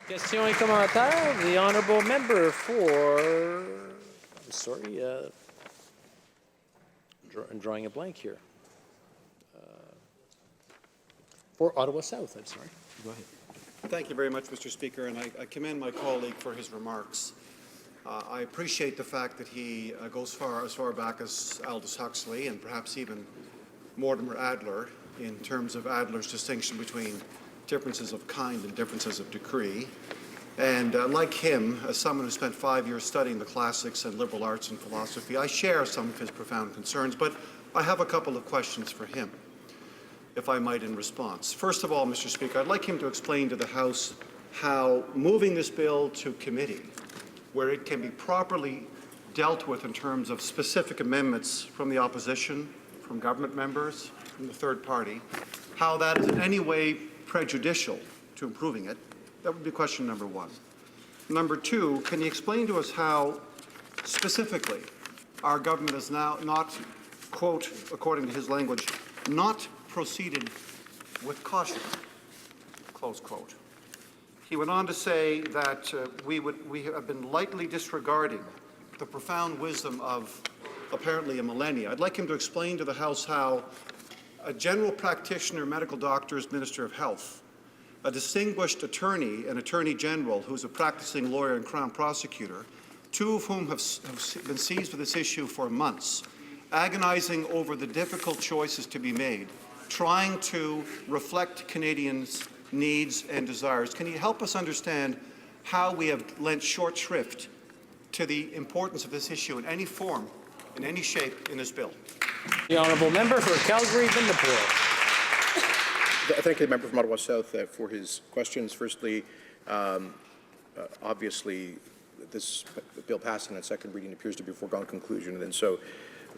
Question et commentaire. The honourable member for, I'm sorry, I'm drawing a blank here. For Ottawa South, I'm sorry. Go ahead. Thank you very much, Mr. Speaker, and I commend my colleague for his remarks. I appreciate the fact that he goes as far back as Aldous Huxley and perhaps even Mortimer Adler in terms of Adler's distinction between differences of kind and differences of decree. And like him, as someone who spent 5 years studying the classics and liberal arts and philosophy, I share some of his profound concerns, but I have a couple of questions for him, if I might, in response. First of all, Mr. Speaker, I'd like him to explain to the House how moving this bill to committee, where it can be properly dealt with in terms of specific amendments from the opposition, from government members, from the third party, how that is in any way prejudicial to improving it. That would be question number one. Number two, can you explain to us how specifically our government is now not, quote, according to his language, not proceeded with caution, close quote. He went on to say that we have been lightly disregarding the profound wisdom of apparently a millennia. I'd like him to explain to the House how a general practitioner, medical doctor's Minister of Health, a distinguished attorney, an attorney general who's a practicing lawyer and Crown prosecutor, two of whom have been seized with this issue for months, agonizing over the difficult choices to be made, trying to reflect Canadians' needs and desires. Can you help us understand how we have lent short shrift to the importance of this issue in any form, in any shape in this bill? The honourable member for Calgary-Vindapore. Thank you, the member from Ottawa South, for his questions. Firstly, obviously, this bill passing on second reading appears to be a foregone conclusion, and so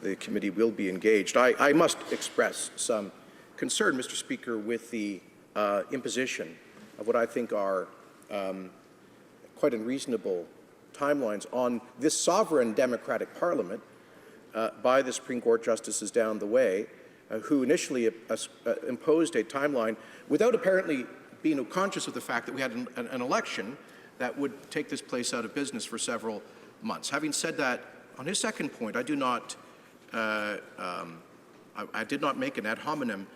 the committee will be engaged. I must express some concern, Mr. Speaker, with the imposition of what I think are quite unreasonable timelines on this sovereign democratic parliament by the Supreme Court justices down the way, who initially imposed a timeline without apparently being conscious of the fact that we had an election that would take this place out of business for several months. Having said that, on his second point, I did not make an ad hominem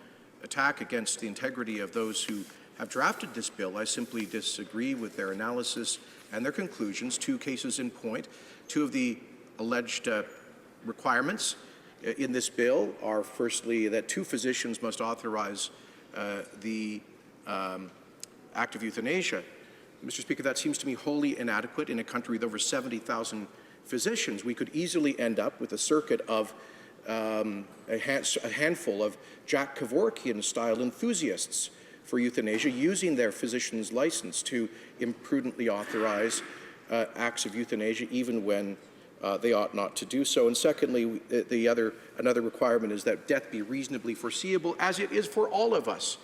attack against the integrity of those who have drafted this bill. I simply disagree with their analysis and their conclusions. Two cases in point. Two of the alleged requirements in this bill are, firstly, that two physicians must authorize the act of euthanasia. Mr. Speaker, that seems to me wholly inadequate in a country with over 70,000 physicians. We could easily end up with a circuit of a handful of Jack Kevorkian-style enthusiasts for euthanasia using their physician's license to imprudently authorize acts of euthanasia even when they ought not to do so. And secondly, another requirement is that death be reasonably foreseeable, as it is for all of us,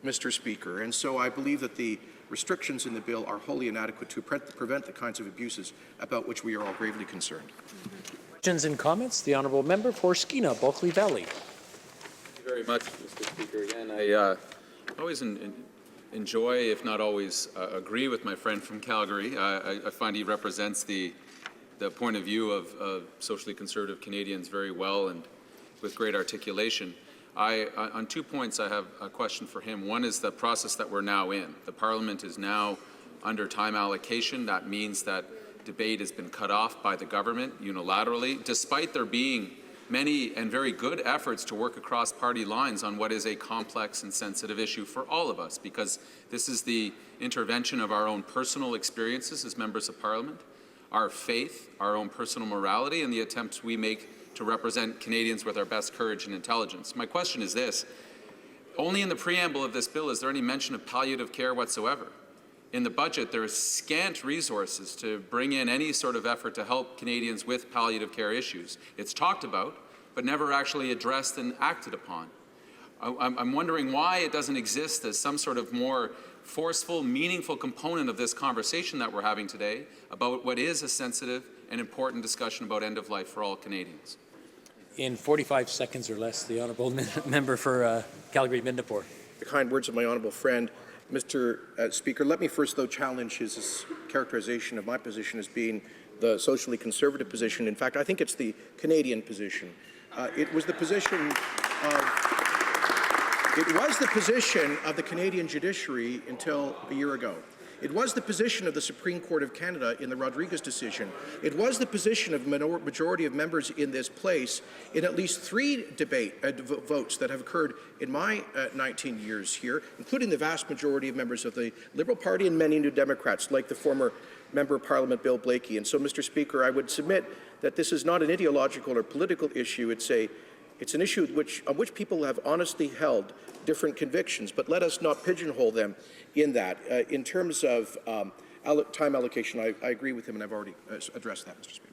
Mr. Speaker. And so I believe that the restrictions in the bill are wholly inadequate to prevent the kinds of abuses about which we are all gravely concerned. Questions and comments? The honourable member for Skeena, Bulkley Valley. Thank you very much, Mr. Speaker. Again, I always enjoy, if not always agree with my friend from Calgary. I find he represents the point of view of socially conservative Canadians very well and with great articulation. On 2 points, I have a question for him. One is the process that we're now in. The Parliament is now under time allocation. That means that debate has been cut off by the government unilaterally, despite there being many and very good efforts to work across party lines on what is a complex and sensitive issue for all of us, because this is the intervention of our own personal experiences as members of Parliament, our faith, our own personal morality, and the attempts we make to represent Canadians with our best courage and intelligence. My question is this: only in the preamble of this bill is there any mention of palliative care whatsoever. In the budget, there is scant resources to bring in any sort of effort to help Canadians with palliative care issues. It's talked about, but never actually addressed and acted upon. I'm wondering why it doesn't exist as some sort of more forceful, meaningful component of this conversation that we're having today about what is a sensitive and important discussion about end of life for all Canadians. In 45 seconds or less, the honourable member for Calgary-Vindapore. The kind words of my honourable friend. Mr. Speaker, let me first, though, challenge his characterization of my position as being the socially conservative position. In fact, I think it's the Canadian position. It was the position of the Canadian judiciary until a year ago. It was the position of the Supreme Court of Canada in the Rodriguez decision. It was the position of majority of members in this place in at least 3 votes that have occurred in my 19 years here, including the vast majority of members of the Liberal Party and many New Democrats, like the former Member of Parliament Bill Blakey. And so, Mr. Speaker, I would submit that this is not an ideological or political issue. It's an issue on which people have honestly held different convictions, but let us not pigeonhole them in that. In terms of time allocation, I agree with him, and I've already addressed that, Mr. Speaker.